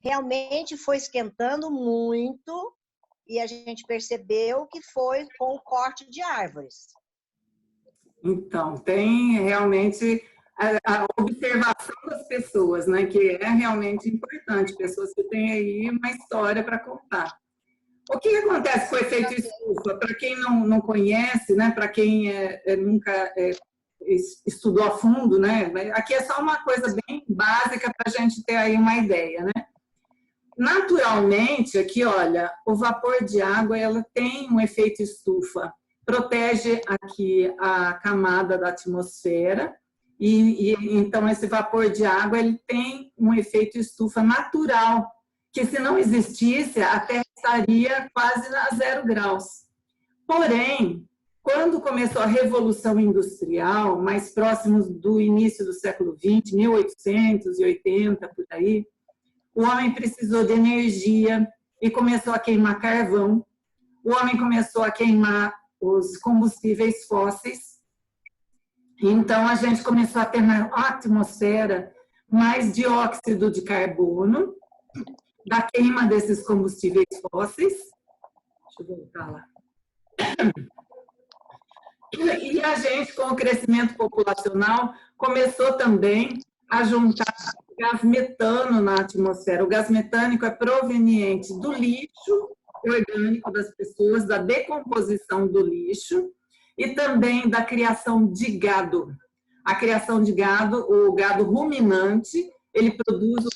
realmente foi esquentando muito e a gente percebeu que foi com o corte de árvores. Então, tem realmente a observação das pessoas, né, que é realmente importante, pessoas que têm aí uma história para contar. O que acontece com o efeito estufa? Para quem não conhece, né, para quem nunca estudou a fundo, né, aqui é só uma coisa bem básica para a gente ter aí uma ideia, né? Naturalmente, aqui, olha, o vapor de água, ela tem um efeito estufa, protege aqui a camada da atmosfera, e então esse vapor de água, ele tem um efeito estufa natural, que se não existisse, a Terra estaria quase a 0 graus. Porém, quando começou a Revolução Industrial, mais próximos do início do século XX, 1880, por aí, o homem precisou de energia e começou a queimar carvão. O homem começou a queimar os combustíveis fósseis. Então, a gente começou a ter na atmosfera mais dióxido de carbono, da queima desses combustíveis fósseis. Deixa eu voltar lá. E a gente, com o crescimento populacional, começou também a juntar gás metano na atmosfera. O gás metânico é proveniente do lixo orgânico das pessoas, da decomposição do lixo e também da criação de gado. A criação de gado, o gado ruminante, ele produz o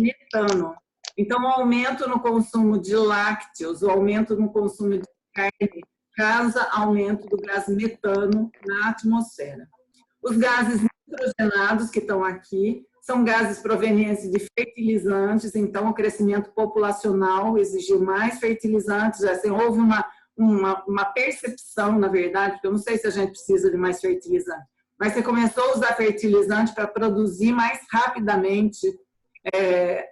metano. Então, o aumento no consumo de lácteos, o aumento no consumo de carne, causa aumento do gás metano na atmosfera. Os gases nitrogenados que estão aqui são gases provenientes de fertilizantes, então o crescimento populacional exigiu mais fertilizantes, assim, houve uma percepção, na verdade, porque eu não sei se a gente precisa de mais fertilizante, mas você começou a usar fertilizante para produzir mais rapidamente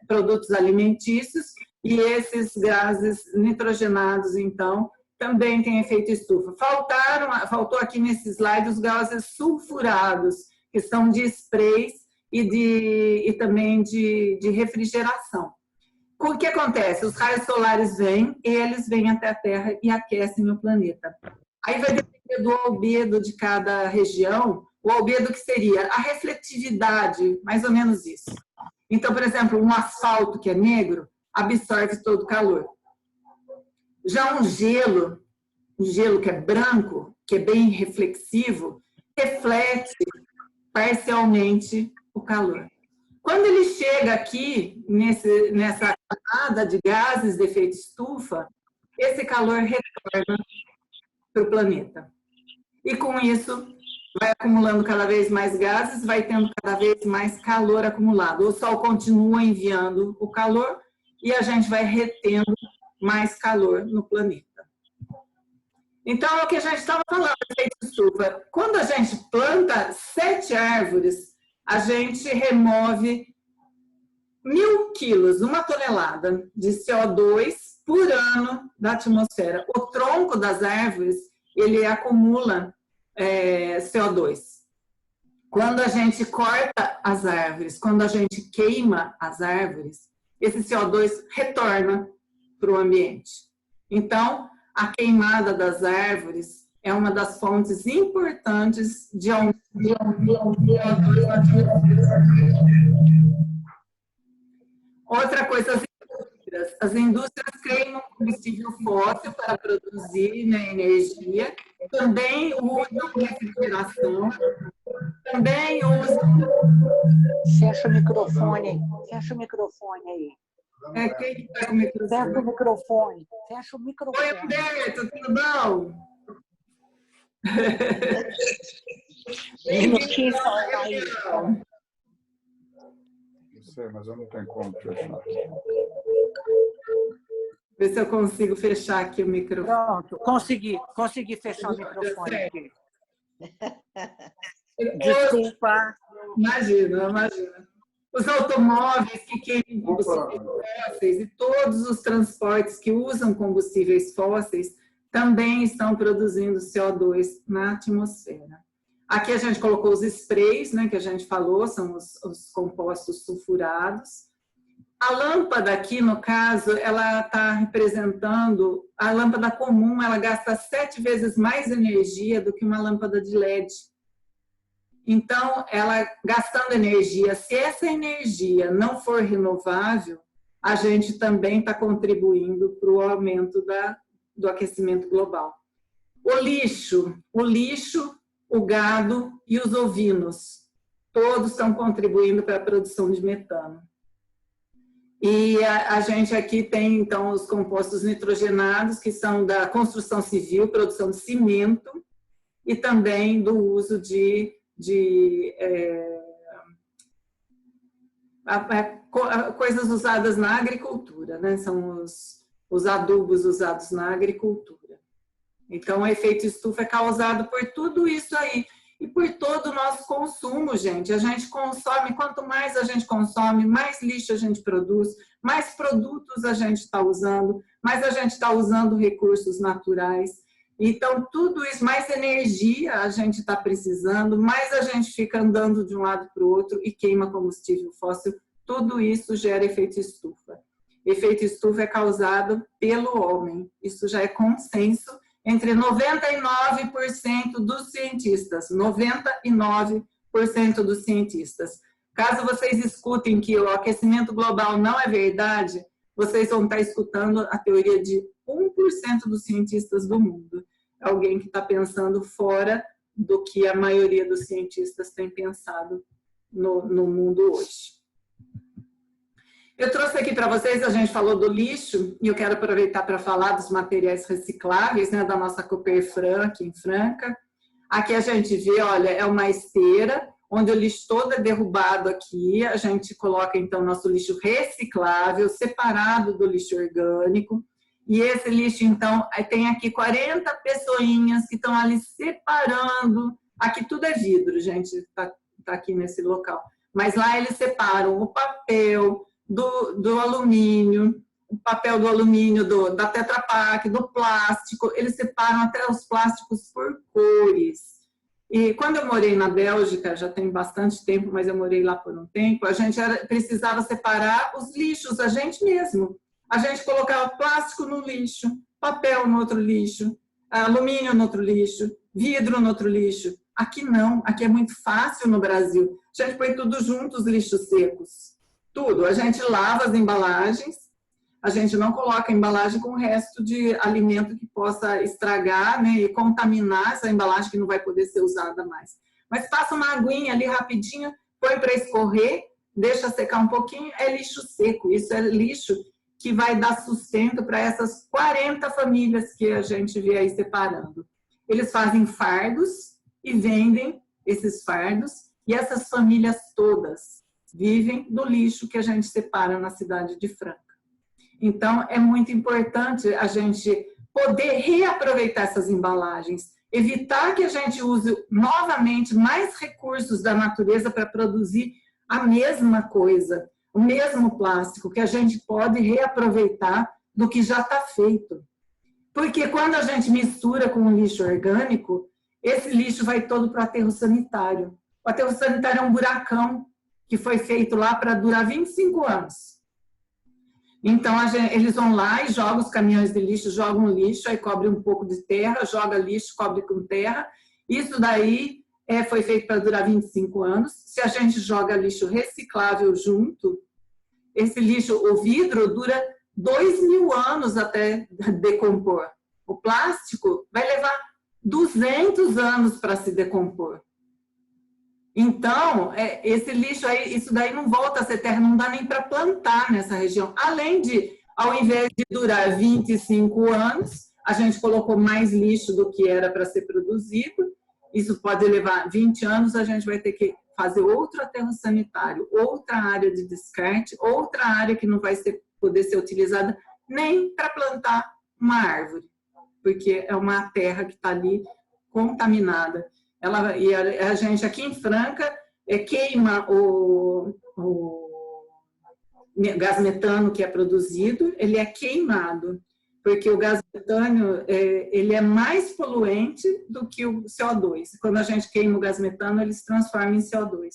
produtos alimentícios, e esses gases nitrogenados, então, também têm efeito estufa. Faltou aqui nesse slide os gases sulfurados, que são de sprays e também de refrigeração. O que acontece? Os raios solares vêm, eles vêm até a Terra e aquecem o planeta. Aí vai depender do albedo de cada região, o albedo que seria a refletividade, mais ou menos isso. Então, por exemplo, um asfalto que é negro absorve todo o calor. Já um gelo que é branco, que é bem reflexivo, reflete parcialmente o calor. Quando ele chega aqui, nessa camada de gases de efeito estufa, esse calor retorna para o planeta. E com isso, vai acumulando cada vez mais gases, vai tendo cada vez mais calor acumulado. O Sol continua enviando o calor e a gente vai retendo mais calor no planeta. Então, é o que a gente estava falando, efeito estufa. Quando a gente planta 7 árvores, a gente remove 1.000 quilos, 1 tonelada de CO2 por ano da atmosfera. O tronco das árvores, ele acumula CO2. Quando a gente corta as árvores, quando a gente queima as árvores, esse CO2 retorna para o ambiente. Então, a queimada das árvores é uma das fontes importantes de aumento de CO2 na atmosfera. Outra coisa, as indústrias queimam combustível fóssil para produzir, né, energia, também usam refrigeração, também usam... Fecha o microfone aí. Quem está com o microfone? Fecha o microfone. Fecha o microfone. Oi, Humberto, tudo bom? Minutinho só aí. Não sei, mas eu não tenho como fechar. Ver se eu consigo fechar aqui o microfone. Pronto, consegui fechar o microfone aqui. Desculpa. Imagina. Os automóveis que queimam combustíveis fósseis e todos os transportes que usam combustíveis fósseis também estão produzindo CO2 na atmosfera. Aqui a gente colocou os sprays, né, que a gente falou, são os compostos sulfurados. A lâmpada aqui, no caso, ela está representando, a lâmpada comum, ela gasta 7 vezes mais energia do que uma lâmpada de LED. Então, ela gastando energia, se essa energia não for renovável, a gente também está contribuindo para o aumento do aquecimento global. O lixo, o gado e os ovinos, todos estão contribuindo para a produção de metano. E a gente aqui tem, então, os compostos nitrogenados, que são da construção civil, produção de cimento, e também do uso de coisas usadas na agricultura, né? São os adubos usados na agricultura. Então, o efeito estufa é causado por tudo isso aí. E por todo o nosso consumo, gente. A gente consome, quanto mais a gente consome, mais lixo a gente produz, mais produtos a gente está usando, mais a gente está usando recursos naturais. Então, tudo isso, mais energia a gente está precisando, mais a gente fica andando de um lado para o outro e queima combustível fóssil. Tudo isso gera efeito estufa. Efeito estufa é causado pelo homem. Isso já é consenso entre 99% dos cientistas. 99% dos cientistas. Caso vocês escutem que o aquecimento global não é verdade, vocês vão estar escutando a teoria de 1% dos cientistas do mundo. É alguém que está pensando fora do que a maioria dos cientistas tem pensado no mundo hoje. Eu trouxe aqui para vocês, a gente falou do lixo, e eu quero aproveitar para falar dos materiais recicláveis, né, da nossa Cooperfran aqui em Franca. Aqui a gente vê, olha, é uma esteira, onde o lixo todo é derrubado aqui, a gente coloca então nosso lixo reciclável, separado do lixo orgânico, e esse lixo então, tem aqui 40 pessoinhas que estão ali separando, aqui tudo é vidro, gente, tá aqui nesse local, mas lá eles separam o papel do alumínio, o papel do alumínio, da Tetra Pak, do plástico, eles separam até os plásticos por cores. E quando eu morei na Bélgica, já tem bastante tempo, mas eu morei lá por um tempo, a gente precisava separar os lixos, a gente mesmo. A gente colocava plástico no lixo, papel no outro lixo, alumínio no outro lixo, vidro no outro lixo. Aqui não, aqui é muito fácil no Brasil. A gente põe tudo junto, os lixos secos. Tudo. A gente lava as embalagens, a gente não coloca a embalagem com o resto de alimento que possa estragar, né, e contaminar essa embalagem que não vai poder ser usada mais. Mas passa uma aguinha ali rapidinho, põe para escorrer, deixa secar um pouquinho, é lixo seco. Isso é lixo que vai dar sustento para essas 40 famílias que a gente vê aí separando. Eles fazem fardos e vendem esses fardos, e essas famílias todas vivem do lixo que a gente separa na cidade de Franca. Então, é muito importante a gente poder reaproveitar essas embalagens, evitar que a gente use novamente mais recursos da natureza para produzir a mesma coisa, o mesmo plástico, que a gente pode reaproveitar do que já está feito. Porque quando a gente mistura com o lixo orgânico, esse lixo vai todo para o aterro sanitário. O aterro sanitário é um buracão que foi feito lá para durar 25 anos. Então, eles vão lá e jogam os caminhões de lixo, jogam lixo, aí cobre um pouco de terra, joga lixo, cobre com terra. Isso daí foi feito para durar 25 anos. Se a gente joga lixo reciclável junto, esse lixo, o vidro, dura 2.000 anos até decompor. O plástico vai levar 200 anos para se decompor. Então, esse lixo aí, isso daí não volta a ser terra, não dá nem para plantar nessa região. Além de, ao invés de durar 25 anos, a gente colocou mais lixo do que era para ser produzido. Isso pode levar 20 anos, a gente vai ter que fazer outro aterro sanitário, outra área de descarte, outra área que não vai poder ser utilizada nem para plantar uma árvore, porque é uma terra que está ali contaminada. E a gente aqui em Franca queima o gás metano que é produzido, ele é queimado, porque o gás metano ele é mais poluente do que o CO2. Quando a gente queima o gás metano, ele se transforma em CO2.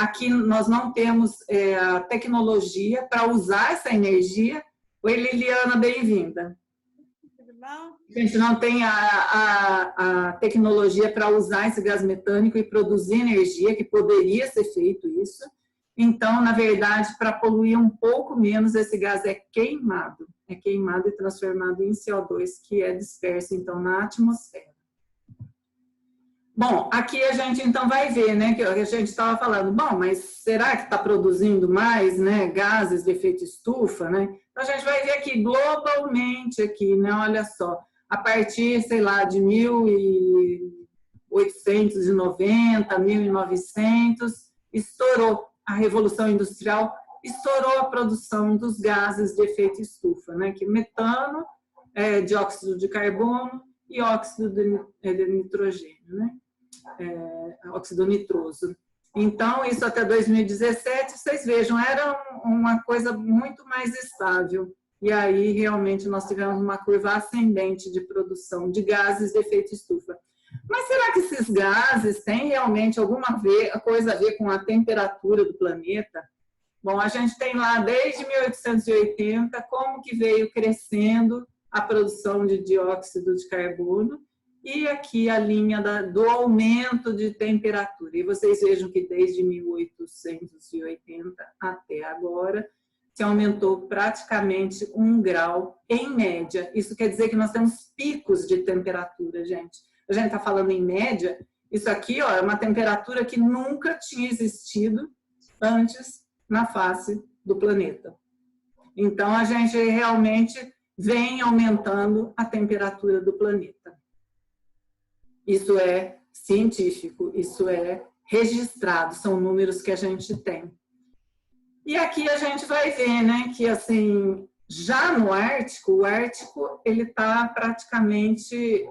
aqui nós não temos a tecnologia para usar essa energia. Oi, Liliana, bem-vinda. A gente não tem a tecnologia para usar esse gás metânico e produzir energia, que poderia ser feito isso. Então, na verdade, para poluir um pouco menos, esse gás é queimado e transformado em CO2, que é disperso, então, na atmosfera. Bom, aqui a gente, então, vai ver, né, que a gente estava falando, bom, mas será que está produzindo mais, né, gases de efeito estufa, né? Então, a gente vai ver aqui, globalmente, aqui, né, olha só, a partir, sei lá, de 1890, 1900, estourou a Revolução Industrial, estourou a produção dos gases de efeito estufa, né? Que metano, dióxido de carbono e óxido de nitrogênio, né? Óxido nitroso. Então, isso até 2017, vocês vejam, era uma coisa muito mais estável. E aí, realmente, nós tivemos uma curva ascendente de produção de gases de efeito estufa. Mas será que esses gases têm realmente alguma coisa a ver com a temperatura do planeta? Bom, a gente tem lá desde 1880 como que veio crescendo a produção de dióxido de carbono e aqui a linha do aumento de temperatura. E vocês vejam que desde 1880 até agora se aumentou praticamente 1 grau em média. Isso quer dizer que nós temos picos de temperatura, gente. A gente está falando em média, isso aqui ó, é uma temperatura que nunca tinha existido antes na face do planeta. Então, a gente realmente vem aumentando a temperatura do planeta. Isso é científico, isso é registrado, são números que a gente tem. E aqui a gente vai ver, né, que assim, já no Ártico, o Ártico ele está praticamente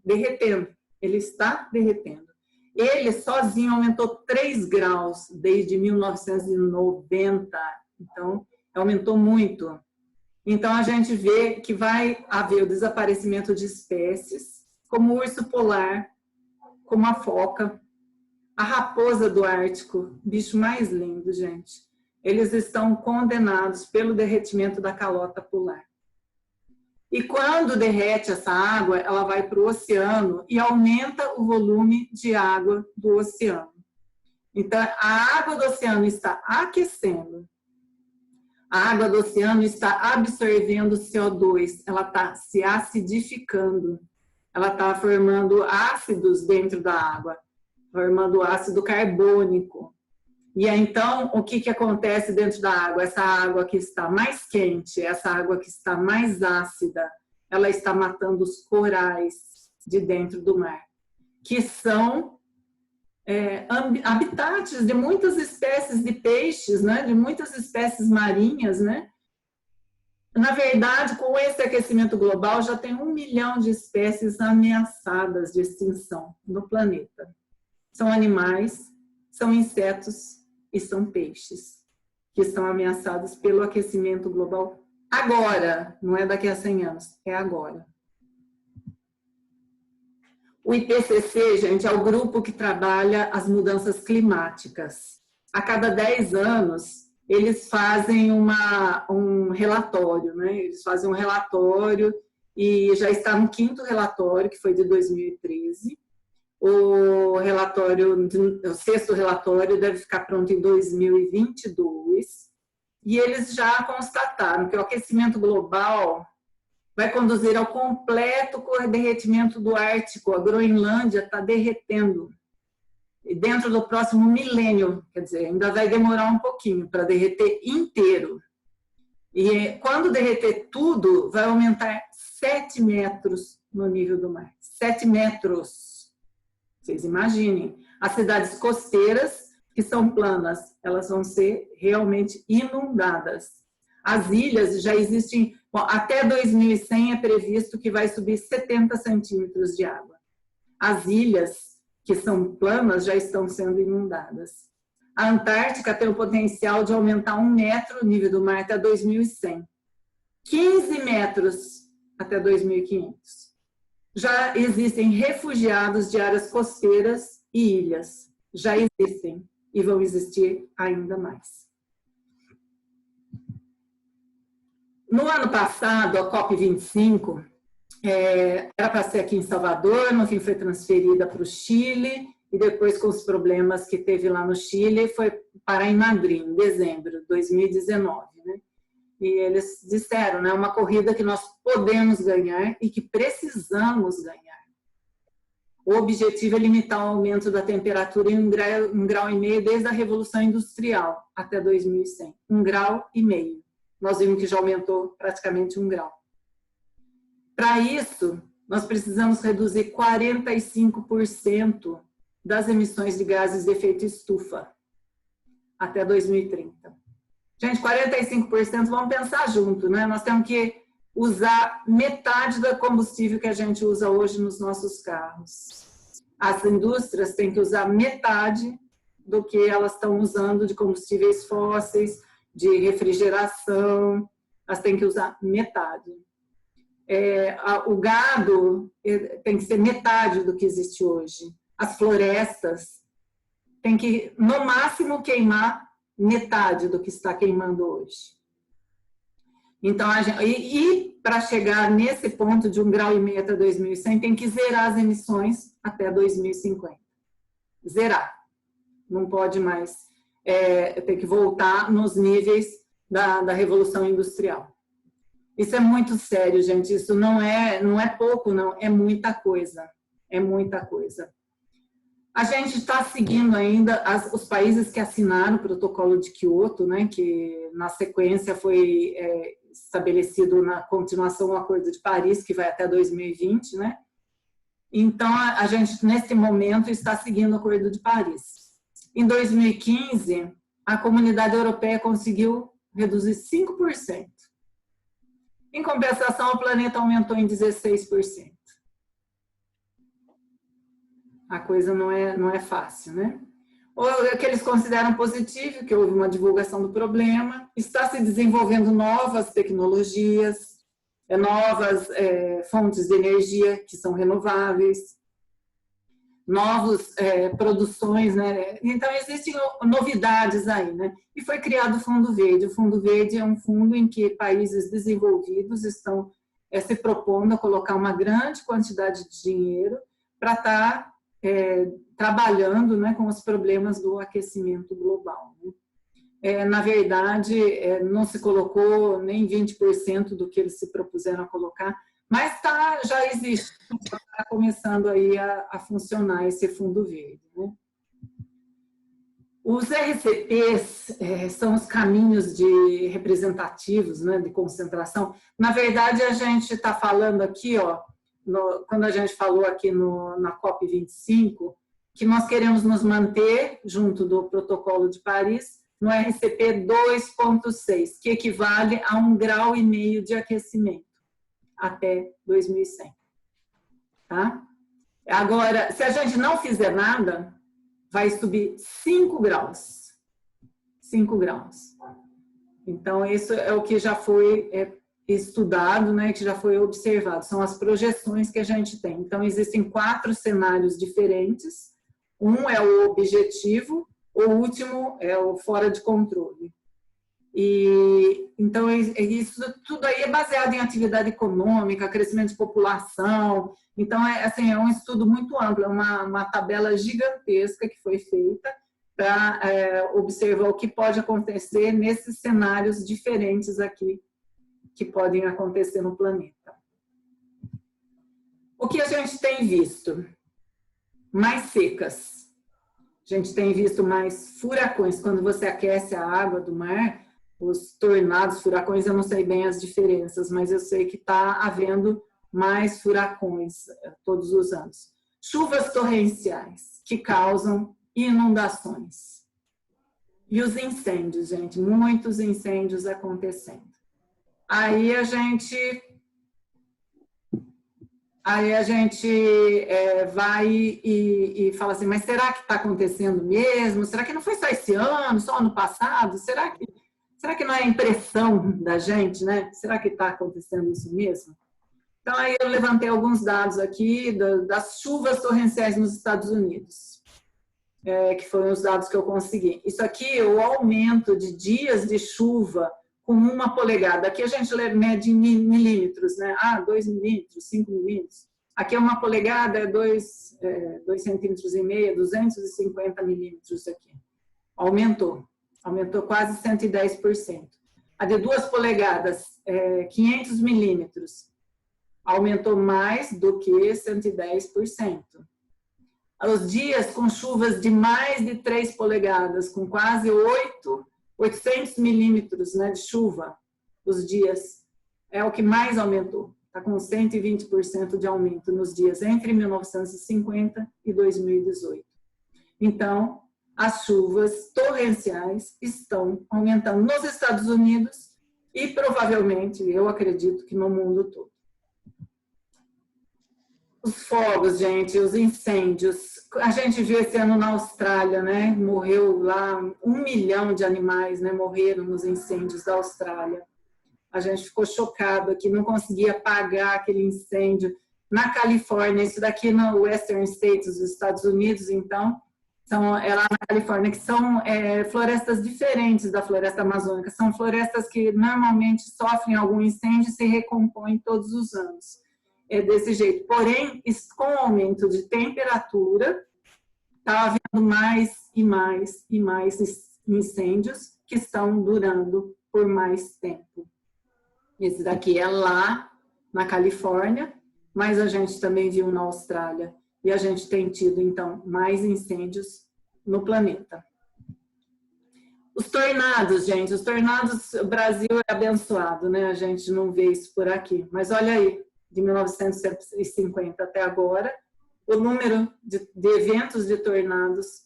derretendo, ele está derretendo. Ele sozinho aumentou 3 graus desde 1990, então aumentou muito. Então a gente vê que vai haver o desaparecimento de espécies, como o urso polar, como a foca, a raposa do Ártico, bicho mais lindo, gente. Eles estão condenados pelo derretimento da calota polar. E quando derrete essa água, ela vai para o oceano e aumenta o volume de água do oceano. Então, a água do oceano está aquecendo. A água do oceano está absorvendo CO2, ela está se acidificando. Ela está formando ácidos dentro da água, formando ácido carbônico. E aí, então, o que acontece dentro da água? Essa água que está mais quente, essa água que está mais ácida, ela está matando os corais de dentro do mar, que são habitats de muitas espécies de peixes, né? De muitas espécies marinhas, né? Na verdade, com esse aquecimento global, já tem 1 milhão de espécies ameaçadas de extinção no planeta. São animais, são insetos e são peixes que estão ameaçados pelo aquecimento global agora, não é daqui a 100 anos, é agora. O IPCC, gente, é o grupo que trabalha as mudanças climáticas. A cada 10 anos, eles fazem um relatório, né? Eles fazem um relatório e já está no 5º relatório, que foi de 2013. O 6º relatório deve ficar pronto em 2022. E eles já constataram que o aquecimento global vai conduzir ao completo derretimento do Ártico. A Groenlândia está derretendo. E dentro do próximo milênio, quer dizer, ainda vai demorar um pouquinho para derreter inteiro. E quando derreter tudo, vai aumentar 7 metros no nível do mar. 7 metros. Vocês imaginem. As cidades costeiras, que são planas, elas vão ser realmente inundadas. As ilhas já existem, bom, até 2100 é previsto que vai subir 70 centímetros de água. As ilhas que são planas já estão sendo inundadas. A Antártica tem o potencial de aumentar 1 metro o nível do mar até 2100. 15 metros até 2500. Já existem refugiados de áreas costeiras e ilhas. Já existem. e vão existir ainda mais. No ano passado, a COP25 era para ser aqui em Salvador, no fim foi transferida para o Chile, e depois, com os problemas que teve lá no Chile, foi parar em Madrid, em dezembro de 2019. Né? E eles disseram, né, uma corrida que nós podemos ganhar e que precisamos ganhar. O objetivo é limitar o aumento da temperatura em 1,5 grau desde a Revolução Industrial até 2100. 1,5 grau. Nós vimos que já aumentou praticamente 1 grau. Para isso, nós precisamos reduzir 45% das emissões de gases de efeito estufa até 2030. Gente, 45%, vamos pensar junto, né? Nós temos que usar metade do combustível que a gente usa hoje nos nossos carros. As indústrias têm que usar metade do que elas estão usando de combustíveis fósseis, de refrigeração, elas têm que usar metade. O gado tem que ser metade do que existe hoje. As florestas têm que, no máximo, queimar metade do que está queimando hoje. Então, para chegar nesse ponto de 1,5 grau até 2100, tem que zerar as emissões até 2050. Zerar. Não pode mais, tem que voltar nos níveis da Revolução Industrial. Isso é muito sério, gente. Isso não é pouco, não. É muita coisa. É muita coisa. A gente está seguindo ainda os países que assinaram o protocolo de Kyoto, né, que na sequência foi estabelecido na continuação do Acordo de Paris, que vai até 2020, né? Então, a gente, nesse momento, está seguindo o Acordo de Paris. Em 2015, a Comunidade Europeia conseguiu reduzir 5%. Em compensação, o planeta aumentou em 16%. A coisa não é fácil, né? Ou que eles consideram positivo, que houve uma divulgação do problema, está se desenvolvendo novas tecnologias, novas fontes de energia que são renováveis, novas produções, né? Então, existem novidades aí, né? E foi criado o Fundo Verde. O Fundo Verde é um fundo em que países desenvolvidos estão se propondo a colocar uma grande quantidade de dinheiro para estar trabalhando, né, com os problemas do aquecimento global. Né? Na verdade, não se colocou nem 20% do que eles se propuseram a colocar, mas já existe, está começando aí a funcionar esse Fundo Verde. Né? Os RCPs são os caminhos representativos, né, de concentração. Na verdade, a gente está falando aqui, ó, quando a gente falou aqui na COP25, que nós queremos nos manter junto do Protocolo de Paris no RCP 2.6, que equivale a 1,5 grau de aquecimento até 2100. Tá? Agora, se a gente não fizer nada, vai subir 5 graus. 5 graus. Então, isso é o que já foi estudado, né, que já foi observado, são as projeções que a gente tem. Então, existem 4 cenários diferentes, um é o objetivo, o último é o fora de controle. E, então, isso tudo aí é baseado em atividade econômica, crescimento de população, então, assim, é um estudo muito amplo, é uma tabela gigantesca que foi feita para observar o que pode acontecer nesses cenários diferentes aqui, que podem acontecer no planeta. O que a gente tem visto? Mais secas. A gente tem visto mais furacões. Quando você aquece a água do mar, os tornados, furacões, eu não sei bem as diferenças, mas eu sei que está havendo mais furacões todos os anos. Chuvas torrenciais, que causam inundações. E os incêndios, gente, muitos incêndios acontecendo. Aí a gente vai e fala assim, mas será que está acontecendo mesmo? Será que não foi só esse ano, só ano passado? Será que não é impressão da gente, né? Será que está acontecendo isso mesmo? Então, aí eu levantei alguns dados aqui das chuvas torrenciais nos Estados Unidos. que foram os dados que eu consegui. Isso aqui é o aumento de dias de chuva com 1 polegada. Aqui a gente mede em milímetros, né? 2 milímetros, 5 milímetros. Aqui é 1 polegada, é 2,5 centímetros, 250 milímetros aqui. Aumentou quase 110%. A de 2 polegadas, 500 milímetros, aumentou mais do que 110%. Os dias com chuvas de mais de 3 polegadas, com quase 800 milímetros, né, de chuva, os dias, é o que mais aumentou. Está com 120% de aumento nos dias entre 1950 e 2018. Então, as chuvas torrenciais estão aumentando nos Estados Unidos e provavelmente, eu acredito que no mundo todo. Os fogos, gente, os incêndios. A gente viu esse ano na Austrália, né? Morreu lá 1 milhão de animais, né? Morreram nos incêndios da Austrália. A gente ficou chocado aqui, não conseguia apagar aquele incêndio. Na Califórnia, isso daqui no Western States, dos Estados Unidos, então, é lá na Califórnia, que são florestas diferentes da floresta amazônica. São florestas que normalmente sofrem algum incêndio e se recompõem todos os anos. É desse jeito. Porém, com o aumento de temperatura, está havendo mais e mais e mais incêndios que estão durando por mais tempo. Esse daqui é lá na Califórnia, mas a gente também viu na Austrália. E a gente tem tido, então, mais incêndios no planeta. Os tornados, gente, o Brasil é abençoado, né? A gente não vê isso por aqui. Mas olha aí, de 1950 até agora, o número de eventos de tornados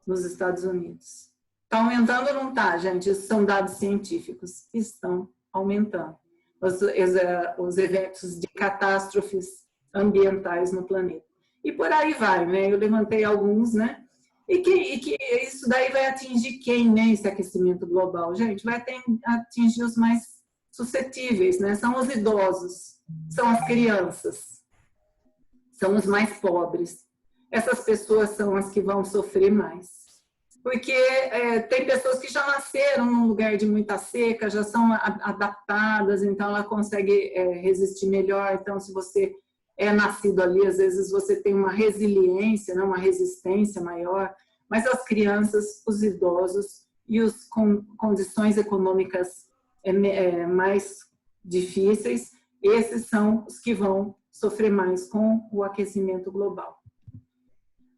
nos Estados Unidos. Está aumentando ou não está, gente? Esses são dados científicos. Estão aumentando. Os eventos de catástrofes ambientais no planeta. E por aí vai, né? Eu levantei alguns, né? E que isso daí vai atingir quem, né? Esse aquecimento global, gente? Vai atingir os mais suscetíveis, né? São os idosos, são as crianças, são os mais pobres. Essas pessoas são as que vão sofrer mais. Porque tem pessoas que já nasceram num lugar de muita seca, já são adaptadas, então ela consegue resistir melhor. Então, se você é nascido ali, às vezes você tem uma resiliência, né, uma resistência maior, mas as crianças, os idosos e os com condições econômicas mais difíceis, esses são os que vão sofrer mais com o aquecimento global.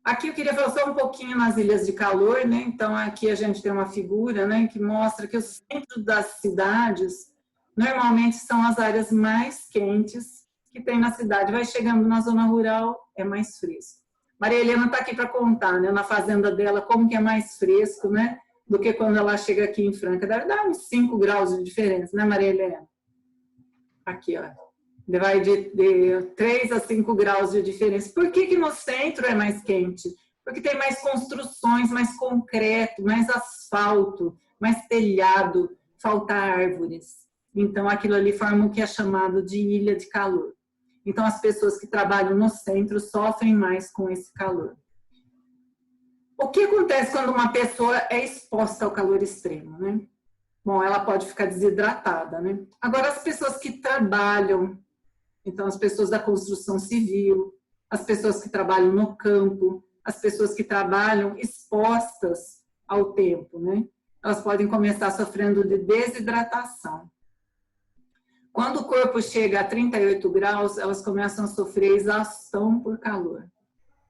Aqui eu queria falar só um pouquinho nas ilhas de calor, né? Então aqui a gente tem uma figura, né, que mostra que o centro das cidades normalmente são as áreas mais quentes que tem na cidade. Vai chegando na zona rural, é mais fresco. Maria Helena está aqui para contar, né, na fazenda dela, como que é mais fresco, né, do que quando ela chega aqui em Franca. Deve dar uns 5 graus de diferença, né, Maria Helena? Aqui, ó. Vai de 3 a 5 graus de diferença. Por que no centro é mais quente? Porque tem mais construções, mais concreto, mais asfalto, mais telhado, falta árvores. Então, aquilo ali forma o que é chamado de ilha de calor. Então, as pessoas que trabalham no centro sofrem mais com esse calor. O que acontece quando uma pessoa é exposta ao calor extremo, né? Bom, ela pode ficar desidratada, né? Agora, as pessoas que trabalham, então as pessoas da construção civil, as pessoas que trabalham no campo, as pessoas que trabalham expostas ao tempo, né? Elas podem começar sofrendo de desidratação. Quando o corpo chega a 38 graus, elas começam a sofrer exaustão por calor.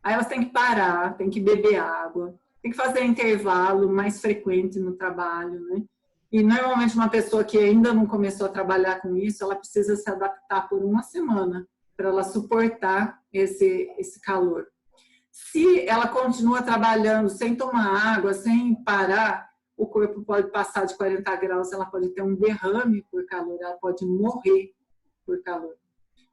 Aí elas têm que parar, têm que beber água, têm que fazer intervalo mais frequente no trabalho, né? E normalmente uma pessoa que ainda não começou a trabalhar com isso, ela precisa se adaptar por 1 semana para ela suportar esse calor. Se ela continua trabalhando sem tomar água, sem parar, o corpo pode passar de 40 graus, ela pode ter um derrame por calor, ela pode morrer por calor.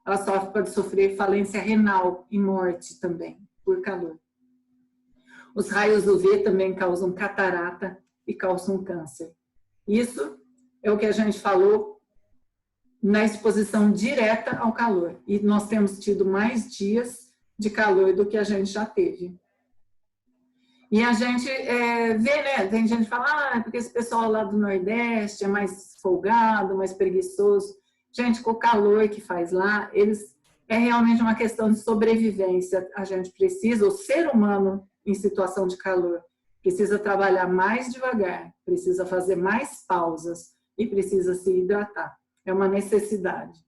Ela pode sofrer falência renal e morte também por calor. Os raios UV também causam catarata e causam câncer. Isso é o que a gente falou na exposição direta ao calor. E nós temos tido mais dias de calor do que a gente já teve. E a gente vê, né? Tem gente que fala, porque esse pessoal lá do Nordeste é mais folgado, mais preguiçoso. Gente, com o calor que faz lá, é realmente uma questão de sobrevivência. A gente precisa, o ser humano em situação de calor, precisa trabalhar mais devagar, precisa fazer mais pausas e precisa se hidratar. É uma necessidade.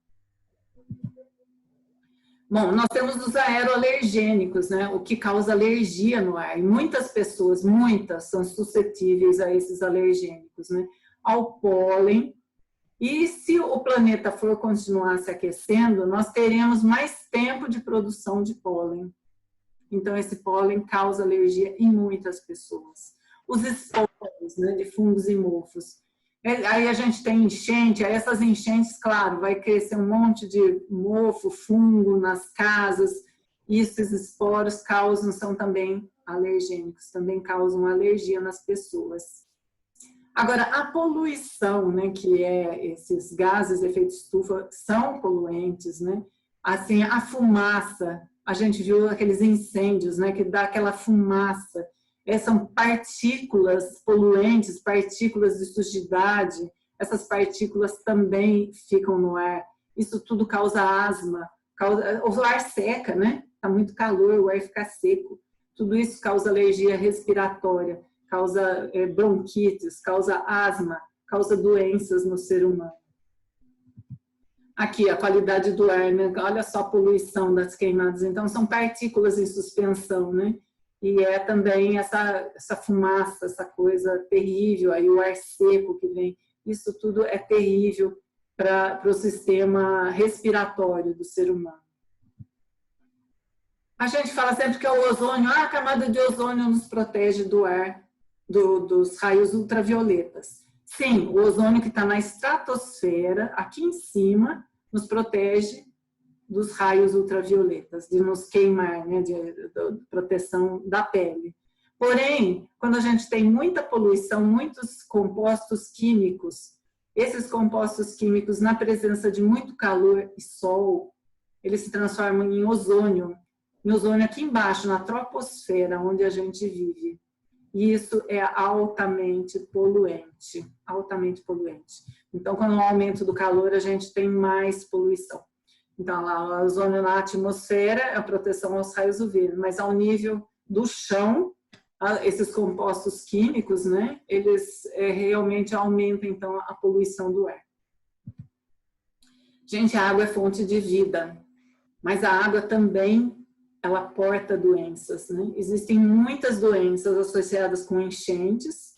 Bom, nós temos os aeroalergênicos, né? O que causa alergia no ar. E muitas pessoas, muitas, são suscetíveis a esses alergênicos, né? Ao pólen. E se o planeta for continuar se aquecendo, nós teremos mais tempo de produção de pólen. Então, esse pólen causa alergia em muitas pessoas. Os esporos, né, de fungos e mofos. Aí a gente tem enchente, aí essas enchentes, claro, vai crescer um monte de mofo, fungo nas casas, e esses esporos são também alergênicos, também causam alergia nas pessoas. Agora, a poluição, né, que esses gases de efeito estufa são poluentes, né? Assim, a fumaça, a gente viu aqueles incêndios, né, que dá aquela fumaça. São partículas poluentes, partículas de sujidade, essas partículas também ficam no ar. Isso tudo causa asma, o ar seca, né? Está muito calor, o ar fica seco. Tudo isso causa alergia respiratória, causa bronquites, causa asma, causa doenças no ser humano. Aqui, a qualidade do ar, né? Olha só a poluição das queimadas. Então, são partículas em suspensão, né? E também essa fumaça, essa coisa terrível, aí o ar seco que vem, isso tudo é terrível para o sistema respiratório do ser humano. A gente fala sempre que é o ozônio, a camada de ozônio nos protege do ar, dos raios ultravioletas. Sim, o ozônio que está na estratosfera, aqui em cima, nos protege dos raios ultravioletas, de nos queimar, né, de proteção da pele. Porém, quando a gente tem muita poluição, muitos compostos químicos, esses compostos químicos, na presença de muito calor e sol, eles se transformam em ozônio aqui embaixo, na troposfera, onde a gente vive. E isso é altamente poluente, altamente poluente. Então, com o aumento do calor, a gente tem mais poluição. Então, lá, o ozônio na atmosfera é a proteção aos raios UV, mas ao nível do chão, esses compostos químicos, né, eles realmente aumentam, então, a poluição do ar. Gente, a água é fonte de vida, mas a água também, ela porta doenças, né? Existem muitas doenças associadas com enchentes,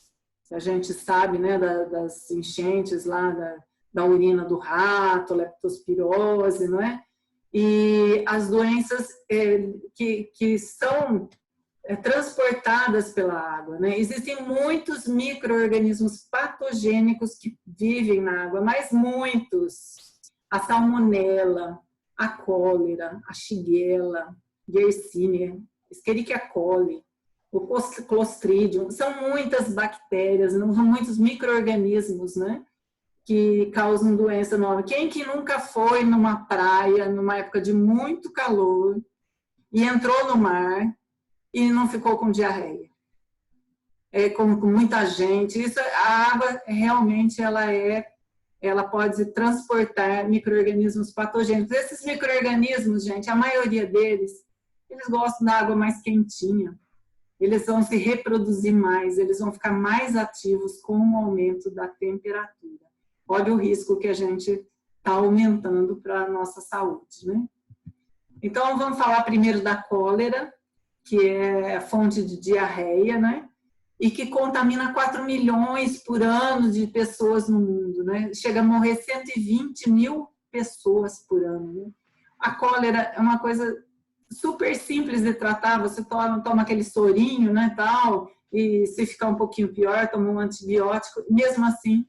a gente sabe, né, das enchentes lá, da urina do rato, leptospirose, não é? E as doenças que são transportadas pela água, né? Existem muitos micro-organismos patogênicos que vivem na água, mas muitos. A salmonela, a cólera, a shigella, Yersinia, Escherichia coli, o Clostridium, são muitas bactérias, são muitos micro-organismos, né, que causam doença nova. Quem que nunca foi numa praia, numa época de muito calor, e entrou no mar e não ficou com diarreia? Com muita gente. Isso, a água realmente ela pode transportar micro-organismos patogênicos. Esses micro-organismos, gente, a maioria deles, eles gostam da água mais quentinha. Eles vão se reproduzir mais, eles vão ficar mais ativos com o aumento da temperatura. Olha o risco que a gente está aumentando para a nossa saúde, né? Então, vamos falar primeiro da cólera, que é a fonte de diarreia, né? E que contamina 4 milhões por ano de pessoas no mundo, né? Chega a morrer 120 mil pessoas por ano, né? A cólera é uma coisa super simples de tratar, você toma aquele sorinho, né, tal, e se ficar um pouquinho pior, toma um antibiótico, mesmo assim,